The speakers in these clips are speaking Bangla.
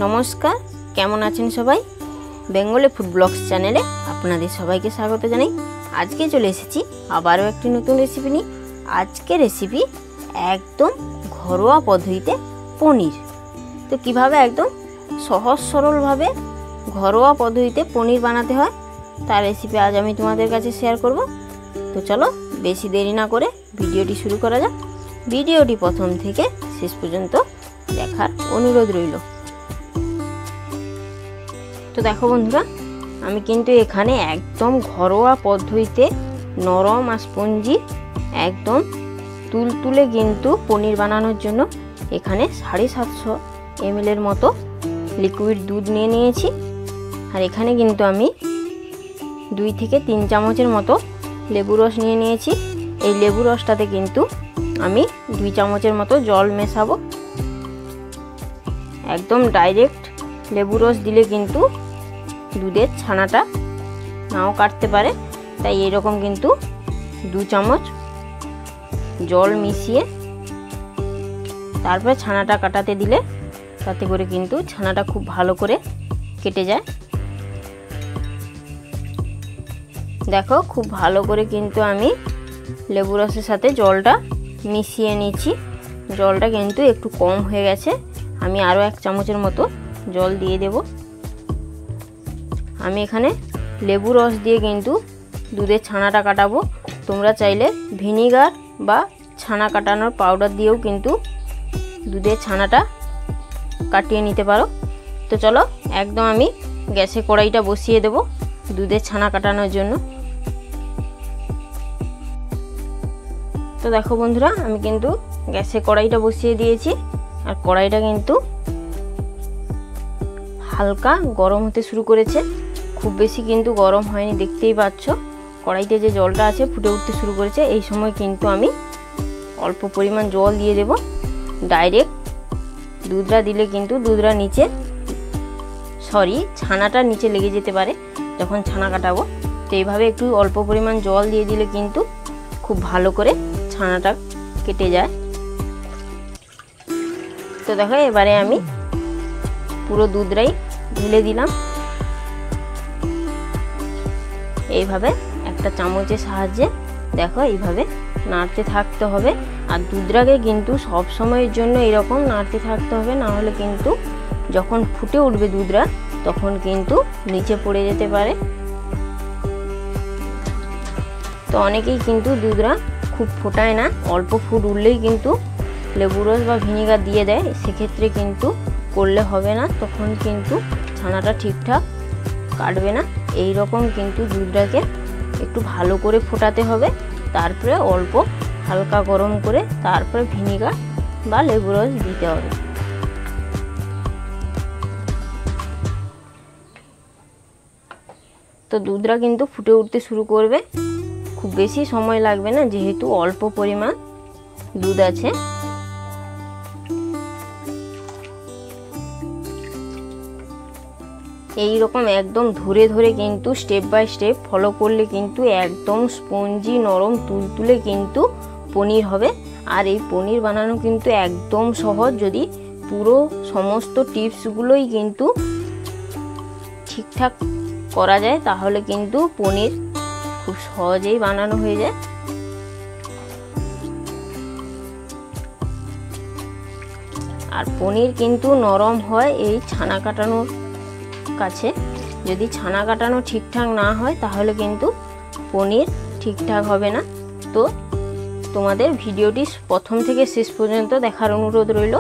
নমস্কার, কেমন আছেন সবাই? বেঙ্গলি ফুড ব্লগস চ্যানেলে আপনাদের সবাইকে স্বাগত জানাই। আজকে চলে এসেছি আবারও একটি নতুন রেসিপি নিয়ে। আজকে রেসিপি একদম ঘরোয়া পদ্ধতিতে পনির। তো কিভাবে একদম সহজ সরলভাবে ঘরোয়া পদ্ধতিতে পনির বানাতে হয় তার রেসিপি আজ আমি তোমাদের কাছে শেয়ার করব। তো চলো বেশি দেরি না করে ভিডিওটি শুরু করা যাক। ভিডিওটি প্রথম থেকে শেষ পর্যন্ত দেখার অনুরোধ রইল। তো দেখো বন্ধুরা, আমি কিন্তু এখানে একদম ঘরোয়া পদ্ধতিতে নরম আর স্পঞ্জি একদম তুলতুলে কিন্তু পনির বানানোর জন্য এখানে 750 ml মতো লিকুইড দুধ নিয়ে নিয়েছি। আর এখানে কিন্তু আমি 2 থেকে 3 চামচের মতো লেবু রস নিয়ে নিয়েছি। এই লেবু রসটাতে কিন্তু আমি 2 চামচের মতো জল মেশাবো। একদম ডাইরেক্ট লেবু রস দিলে কিন্তু দুধের ছানাটা নাও কাটতে পারে, তাই এরকম কিন্তু 2 চামচ জল মিশিয়ে তারপরে ছানাটা কাটাতে দিলে তাতে করে কিন্তু ছানাটা খুব ভালো করে কেটে যায়। দেখো খুব ভালো করে কিন্তু আমি লেবু রসের সাথে জলটা মিশিয়ে নিচ্ছি। জলটা কিন্তু একটু কম হয়ে গেছে, আমি আরও 1 চামচের মতো জল দিয়ে দেব। আমি এখানে লেবু রস দিয়ে কিন্তু দুধের ছানাটা কাটাবো। তোমরা চাইলে ভিনিগার বা ছানা কাটানোর পাউডার দিয়েও কিন্তু দুধের ছানাটা কাটিয়ে নিতে পারো। তো চলো একদম আমি গ্যাসে কড়াইটা বসিয়ে দেব দুধের ছানা কাটানোর জন্য। তো দেখো বন্ধুরা, আমি কিন্তু গ্যাসে কড়াইটা বসিয়ে দিয়েছি আর কড়াইটা কিন্তু হালকা গরম হতে শুরু করেছে। খুব বেশি কিন্তু গরম হয়নি, দেখতেই পাচ্ছ কড়াইতে যে জলটা আছে ফুটে উঠতে শুরু করেছে। এই সময় কিন্তু আমি অল্প পরিমাণ জল দিয়ে দেব। ডাইরেক্ট দুধটা দিলে কিন্তু ছানাটা নিচে লেগে যেতে পারে যখন ছানা কাটাবো। তো এইভাবে একটু অল্প পরিমাণ জল দিয়ে দিলে কিন্তু খুব ভালো করে ছানাটা কেটে যায়। তো দেখো এবারে আমি পুরো দুধটাই ঢেলে দিলাম। এইভাবে একটা চামচের সাহায্যে দেখো এইভাবে নাড়তে থাকতে হবে। আর দুধটাকে কিন্তু সব সময়ের জন্য এরকম নাড়তে থাকতে হবে, না হলে কিন্তু যখন ফুটে উঠবে দুধটা তখন কিন্তু নিচে পড়ে যেতে পারে। তো অনেকেই কিন্তু দুধটা খুব ফোটায় না, অল্প ফুট উঠলেই কিন্তু লেবু রস বা ভিনিগার দিয়ে দেয়। সেক্ষেত্রে কিন্তু করলে হবে না, তখন কিন্তু ছানাটা ঠিকঠাক কাটবে না। এই রকম কিন্তু দুধটাকে একটু ভালো করে ফোটাতে হবে, তারপরে অল্প হালকা গরম করে তারপরে ভিনিগার বা লেবু রস দিতে হবে। তো দুধটা কিন্তু ফুটে উঠতে শুরু করবে, খুব বেশি সময় লাগবে না যেহেতু অল্প পরিমাণ দুধ আছে। এই রকম একদম ধরে ধরে কিন্তু স্টেপ বাই স্টেপ ফলো করলে কিন্তু একদম স্পঞ্জি নরম তুলতুলে কিন্তু পনির হবে। আর এই পনির বানানো কিন্তু একদম সহজ, যদি পুরো সমস্ত টিপসগুলোই কিন্তু ঠিকঠাক করা যায় তাহলে কিন্তু পনির খুব সহজেই বানানো হয়ে যায়। আর পনির কিন্তু নরম হয় এই ছানা কাটানোর কাছে। যদি ছানা কাটানো ঠিকঠাক না হয় তাহলে কিন্তু পনির ঠিকঠাক হবে না। তো তোমাদের ভিডিওটি প্রথম থেকে শেষ পর্যন্ত দেখার অনুরোধ রইল।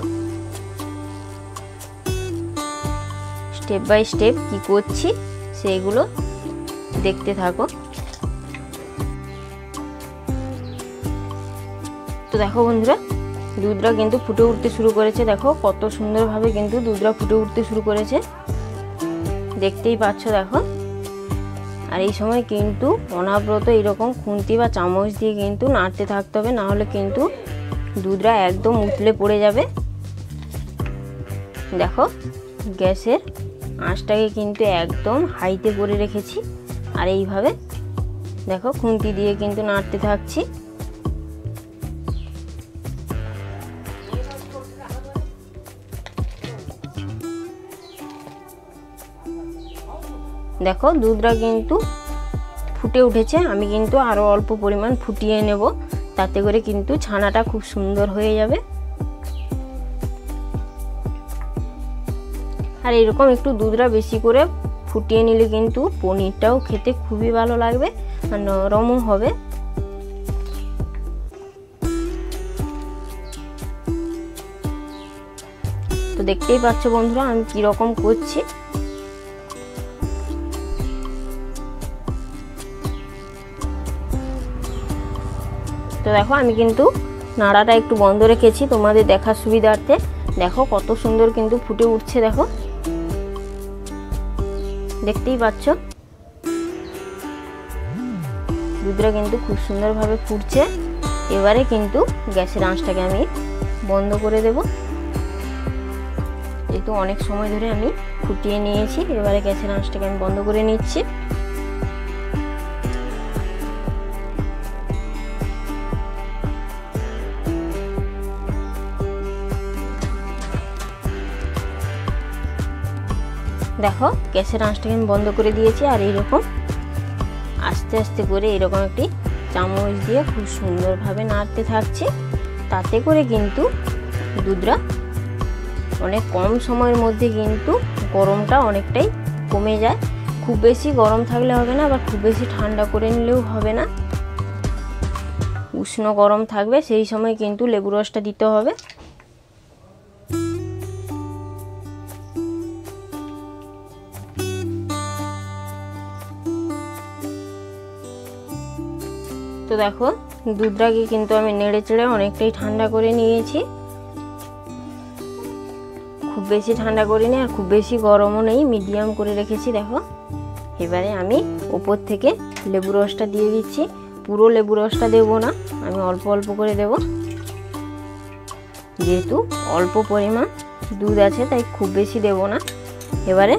স্টেপ বাই স্টেপ কি করছি সেগুলো দেখতে থাকো। তো দেখো বন্ধুরা, দুধটা কিন্তু ফুটে উঠতে শুরু করেছে। দেখো কত সুন্দরভাবে কিন্তু দুধটা ফুটে উঠতে শুরু করেছে, দেখতেই পাচ্ছ দেখো। আর এই সময় কিন্তু অনবরত এরকম খুন্তি বা চামচ দিয়ে কিন্তু নাড়তে থাকতে হবে, না হলে কিন্তু দুধটা একদম উতলে পড়ে যাবে। দেখো গ্যাসের আঁচটাকে কিন্তু একদম হাইতে করে রেখেছি আর এইভাবে দেখো খুন্তি দিয়ে কিন্তু নাড়তে থাকছি। দেখো দুধটা কিন্তু ফুটে উঠেছে। আমি কিন্তু আরও অল্প পরিমাণ ফুটিয়ে নেব, তাতে করে কিন্তু ছানাটা খুব সুন্দর হয়ে যাবে। আর এরকম একটু দুধটা বেশি করে ফুটিয়ে নিলে কিন্তু পনিরটাও খেতে খুবই ভালো লাগবে আর নরমও হবে। তো দেখতেই পাচ্ছ বন্ধুরা আমি কিরকম করছি। তো দেখো আমি কিন্তু নাড়াটা একটু বন্ধ রেখেছি তোমাদের দেখার সুবিধার্থে। দেখো কত সুন্দর কিন্তু ফুটে উঠছে, দেখো দেখতেই পাচ্ছ দুধটা কিন্তু খুব সুন্দরভাবে ফুটছে। এবারে কিন্তু গ্যাসের আঁচটাকে আমি বন্ধ করে দেব, যেহেতু অনেক সময় ধরে আমি ফুটিয়ে নিয়েছি। এবারে গ্যাসের আঁচটাকে আমি বন্ধ করে নিচ্ছি। দেখো গ্যাসের আঁচটাকে আমি বন্ধ করে দিয়েছি। আর এইরকম আস্তে আস্তে করে এরকম একটি চামচ দিয়ে খুব সুন্দরভাবে নাড়তে থাকছি, তাতে করে কিন্তু দুধটা অনেক কম সময়ের মধ্যে কিন্তু গরমটা অনেকটাই কমে যায়। খুব বেশি গরম থাকলে হবে না, আবার খুব বেশি ঠান্ডা করে নিলেও হবে না, উষ্ণ গরম থাকবে। সেই সময় কিন্তু লেবু রসটা দিতে হবে। তো দেখো দুধটাকে কিন্তু আমি নেড়ে চেড়ে অনেকটাই ঠান্ডা করে নিয়েছি। খুব বেশি ঠান্ডা করিনি আর খুব বেশি গরমও নেই, মিডিয়াম করে রেখেছি। দেখো এবারে আমি উপর থেকে লেবু রসটা দিয়ে দিচ্ছি। পুরো লেবু রসটা দেবো না, আমি অল্প অল্প করে দেব, যেহেতু অল্প পরিমাণ দুধ আছে তাই খুব বেশি দেব না। এবারে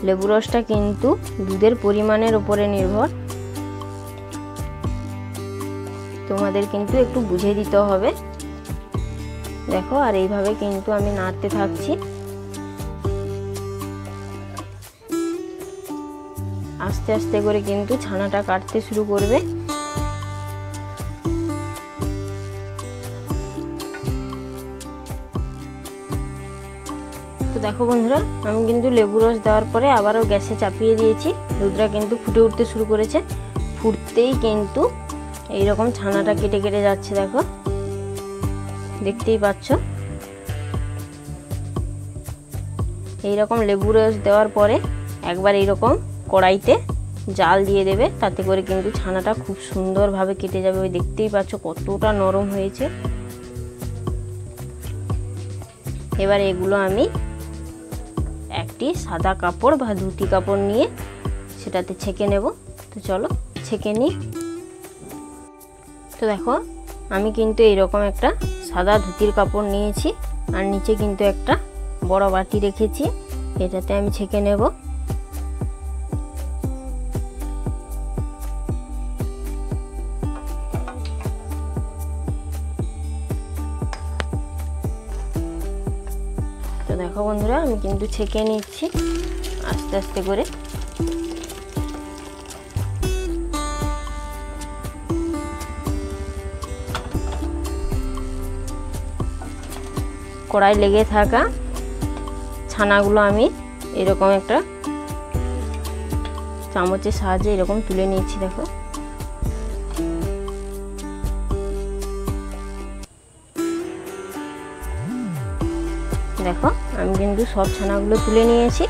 লেবু রসটা কিন্তু দুধের পরিমাণের উপরে নির্ভর, তোমাদের কিন্তু একটু বুঝে দিতে হবে। দেখো আর এইভাবে কিন্তু আমি নাড়তে থাকছি। আস্তে আস্তে করে কিন্তু ছানাটা কাটতে শুরু করবে। তো দেখো বন্ধুরা আমি কিন্তু লেবু রস দেওয়ার পরে আবারও গ্যাসে চাপিয়ে দিয়েছি। দুধটা কিন্তু ফুটে উঠতে শুরু করেছে। ফুটতেই কিন্তু এইরকম ছানাটা কেটে কেটে যাচ্ছে, দেখো দেখতেই পাচ্ছ। এইরকম লেবু রস দেওয়ার পরে একবার এইরকম কড়াইতে জাল দিয়ে দেবে, তাতে করে কিন্তু ছানাটা খুব সুন্দরভাবে কেটে যাবে। ওই দেখতেই পাচ্ছ কতটা নরম হয়েছে। এবার এগুলো আমি একটি সাদা কাপড় বা ধুতি কাপড় নিয়ে সেটাতে ছেঁকে নেব। তো চলো ছেঁকে নিই। তো দেখো আমি কিন্তু এইরকম একটা সাদা ধুতির কাপড় নিয়েছি আর নিচে কিন্তু একটা বড় বাটি রেখেছি, এটাতে আমি ছেঁকে নেব। তো দেখো বন্ধুরা আমি কিন্তু ছেঁকে নিচ্ছি আস্তে আস্তে করে। কড়াই লেগে থাকা ছানাগুলো আমি এরকম একটা চামচের সাহায্যে এরকম তুলে নিচ্ছি। দেখো দেখো আমি কিন্তু সব ছানাগুলো তুলে নিয়েছি।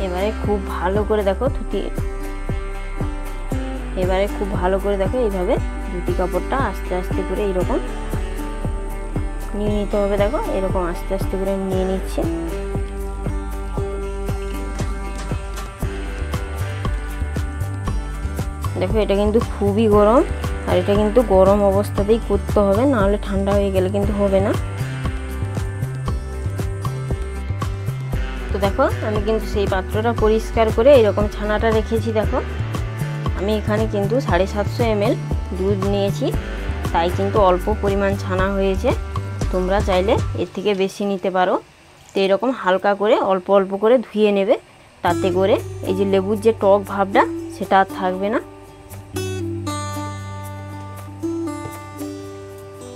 এবারে খুব ভালো করে দেখো এইভাবে ধুতি কাপড়টা আস্তে আস্তে করে এইরকম নিয়ে নিতে হবে। দেখো এরকম আস্তে আস্তে করে নিয়ে নিচ্ছে। দেখো এটা কিন্তু খুবই গরম, আর এটা কিন্তু গরম অবস্থাতেই করতে হবে, না হলে ঠান্ডা হয়ে গেলে কিন্তু হবে না। তো দেখো আমি কিন্তু সেই পাত্রটা পরিষ্কার করে এরকম ছানাটা রেখেছি। দেখো আমি এখানে কিন্তু 750 ml দুধ নিয়েছি, তাই কিন্তু অল্প পরিমাণ ছানা হয়েছে। তোমরা চাইলে এর থেকে বেশি নিতে পারো। তো এরকম হালকা করে অল্প অল্প করে ধুয়ে নেবে, তাতে করে এই যে লেবুর যে টক ভাবটা সেটা আর থাকবে না।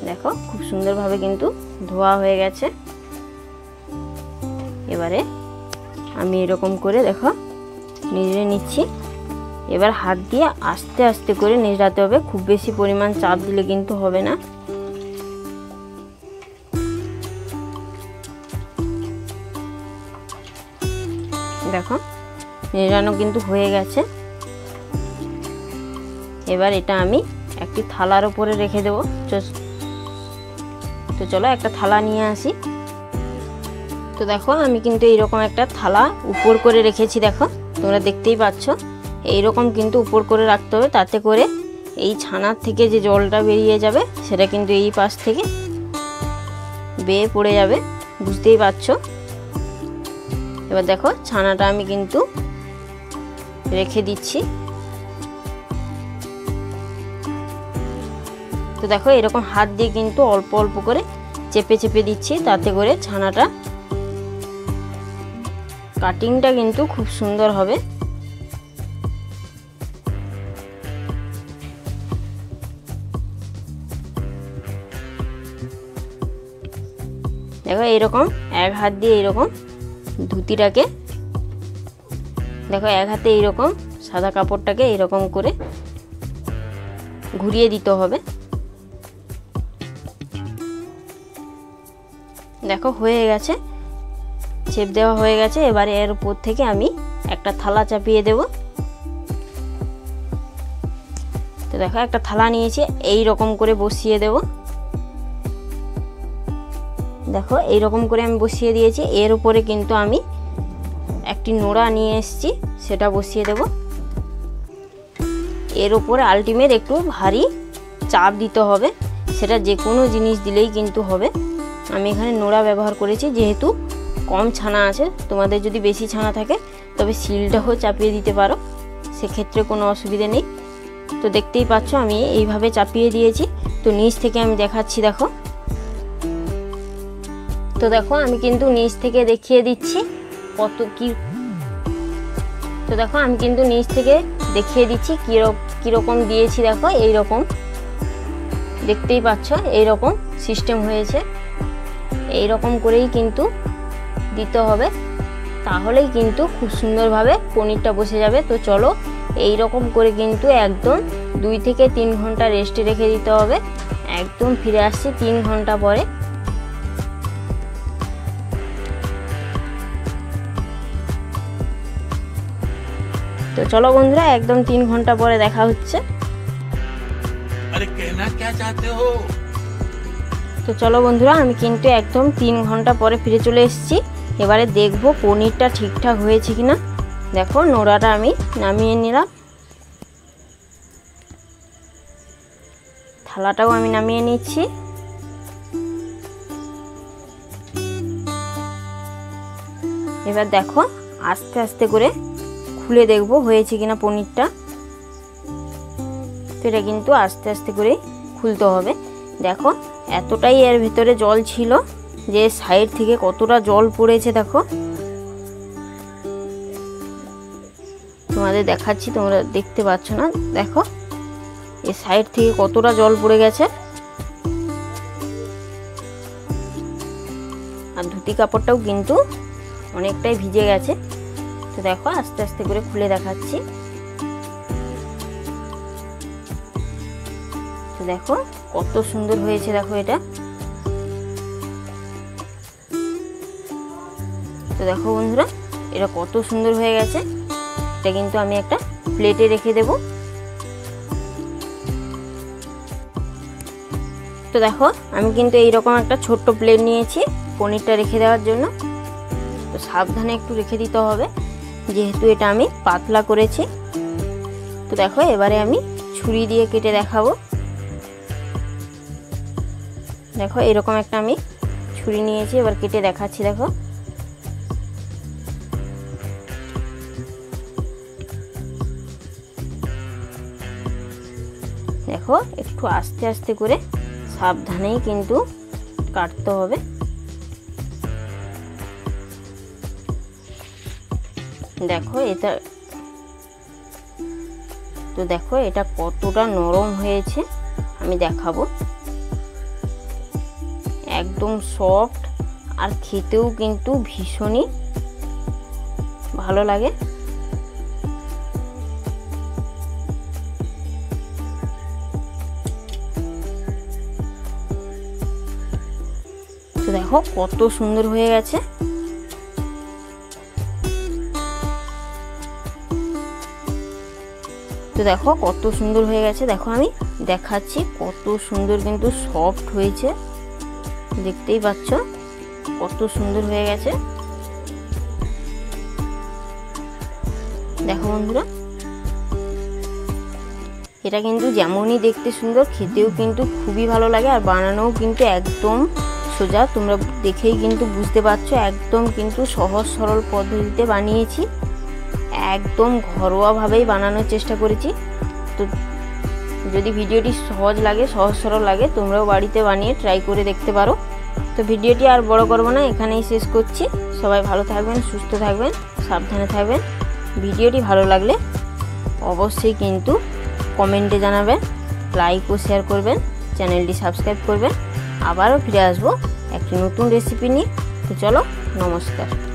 দেখো খুব সুন্দরভাবে কিন্তু ধোয়া হয়ে গেছে। এবারে আমি এরকম করে দেখো নেড়ে নিচ্ছি। এবার হাত দিয়ে আস্তে আস্তে করে নেড়াতে হবে, খুব বেশি পরিমাণ চাপ দিলে কিন্তু হবে না। দেখো নেড়ানো কিন্তু হয়ে গেছে। এবার এটা আমি একটি থালার উপরে রেখে দেবো। তো চলো একটা থালা নিয়ে আসি। তো দেখো আমি কিন্তু এইরকম একটা থালা উপর করে রেখেছি, দেখো তোমরা দেখতেই পাচ্ছ। এইরকম কিন্তু উপর করে রাখতে হবে, তাতে করে এই ছানার থেকে যে জলটা বেরিয়ে যাবে সেটা কিন্তু এই পাশ থেকে বেয়ে পড়ে যাবে, বুঝতেই পারছো। এবার দেখো ছানাটা আমি কিন্তু রেখে দিচ্ছি। তো দেখো এরকম হাত দিয়ে কিন্তু অল্প অল্প করে চেপে চেপে দিচ্ছি, তাতে করে ছানাটা কাটিংটা কিন্তু খুব সুন্দর হবে। দেখো এইরকম এক হাত দিয়ে এইরকম ধুতিটাকে, দেখো এক হাতে এইরকম সাদা কাপড়টাকে এইরকম করে ঘুরিয়ে দিতে হবে। দেখো হয়ে গেছে, শেপ দেওয়া হয়ে গেছে। এবারে এর উপর থেকে আমি একটা থালা চাপিয়ে দেব। তো দেখো একটা থালা নিয়েছি, এই রকম করে বসিয়ে দেব। দেখো এই রকম করে আমি বসিয়ে দিয়েছি। এর উপরে কিন্তু আমি একটি নোড়া নিয়ে এসেছি, সেটা বসিয়ে দেব। এর উপরে আলটিমেট একটু ভারী চাপ দিতে হবে, সেটা যে কোনো জিনিস দিলেই কিন্তু হবে। আমি এখানে নোড়া ব্যবহার করেছি, যেহেতু কম ছানা আছে। তোমাদের যদি বেশি ছানা থাকে তবে শিলটাও চাপিয়ে দিতে পারো, সেক্ষেত্রে কোনো অসুবিধা নেই। তো দেখতেই পাচ্ছ আমি এইভাবে চাপিয়ে দিয়েছি। তো নিচ থেকে আমি দেখাচ্ছি, দেখো। তো দেখো আমি কিন্তু নিচ থেকে দেখিয়ে দিচ্ছি কত কি। তো দেখো আমি কিন্তু নিচ থেকে দেখিয়ে দিচ্ছি কীরকম দিয়েছি। দেখো এই রকম দেখতেই পাচ্ছ, এইরকম সিস্টেম হয়েছে। এই রকম করেই কিন্তু দিতে হবে, তাহলেই কিন্তু খুব সুন্দরভাবে পনিরটা বসে যাবে। তো চলো এই রকম করে কিন্তু একদম 2 থেকে 3 ঘন্টা রেস্টে রেখে দিতে হবে। একদম ফিরে আসছি 3 ঘন্টা পরে। তো চলো বন্ধুরা, একদম 3 ঘন্টা পরে দেখা হচ্ছে। তো চলো বন্ধুরা, আমি কিন্তু একদম 3 ঘন্টা পরে ফিরে চলে এসেছি। এবারে দেখবো পনিরটা ঠিকঠাক হয়েছে কিনা। দেখো নোড়াটা আমি নামিয়ে নিলাম, থালাটাও আমি নামিয়ে নিচ্ছি। এবার দেখো আস্তে আস্তে করে খুলে দেখবো হয়েছে কিনা পনিরটা। তো এটা কিন্তু আস্তে আস্তে করে খুলতে হবে। দেখো এতটাই এর ভিতরে জল ছিল যে সাইড থেকে কতটা জল পড়েছে। দেখো তোমাদের দেখাচ্ছি, তোমরা দেখতে পাচ্ছ না। দেখো এই সাইড থেকে কতটা জল পড়ে গেছে, আর ধুতি কাপড়টাও কিন্তু অনেকটাই ভিজে গেছে। তো দেখো আস্তে আস্তে করে খুলে দেখাচ্ছি। তো দেখো কত সুন্দর হয়েছে, দেখো এটা। তো দেখো বন্ধুরা, এটা কত সুন্দর হয়ে গেছে। এটা কিন্তু আমি একটা প্লেটে রেখে দেব। তো দেখো আমি কিন্তু এইরকম একটা ছোট্ট প্লেট নিয়েছি পনিরটা রেখে দেওয়ার জন্য। তো সাবধানে একটু রেখে দিতে হবে, যেহেতু এটা আমি পাতলা করেছি। তো দেখো এবারে আমি ছুরি দিয়ে কেটে দেখাবো। দেখো এরকম একটা আমি ছুরি নিয়েছি, এবার কেটে দেখাচ্ছি। দেখো দেখো একটু আস্তে আস্তে করে সাবধানেই কিন্তু কাটতে হবে। দেখো এটা তো দেখো এটা কতটা নরম হয়েছে আমি দেখাবো। একদম সফট আর খেতেও কিন্তু ভীষণই ভালো লাগে। তো দেখো কত সুন্দর হয়ে গেছে। তো দেখো কত সুন্দর হয়ে গেছে, দেখো আমি দেখাচ্ছি কত সুন্দর কিন্তু সফট হয়েছে, দেখতেই পাচ্ছ কত সুন্দর হয়ে গেছে। দেখো বন্ধুরা, এটা কিন্তু যেমনই দেখতে সুন্দর, খেতেও কিন্তু খুবই ভালো লাগে আর বানানোও কিন্তু একদম সোজা। তোমরা দেখেই কিন্তু বুঝতে পারছো একদম কিন্তু সহজ সরল পদ্ধতিতে বানিয়েছি, একদম ঘরোয়াভাবেই বানানোর চেষ্টা করেছি। তো যদি ভিডিওটি সহজ লাগে, সহজ সরল লাগে, তোমরাও বাড়িতে বানিয়ে ট্রাই করে দেখতে পারো। তো ভিডিওটি আর বড় করবো না, এখানেই শেষ করছি। সবাই ভালো থাকবেন, সুস্থ থাকবেন, সাবধানে থাকবেন। ভিডিওটি ভালো লাগলে অবশ্যই কিন্তু কমেন্টে জানাবেন, লাইক ও শেয়ার করবেন, চ্যানেলটি সাবস্ক্রাইব করবেন। আবারও ফিরে আসবো একটি নতুন রেসিপি নিয়ে। তো চলো, নমস্কার।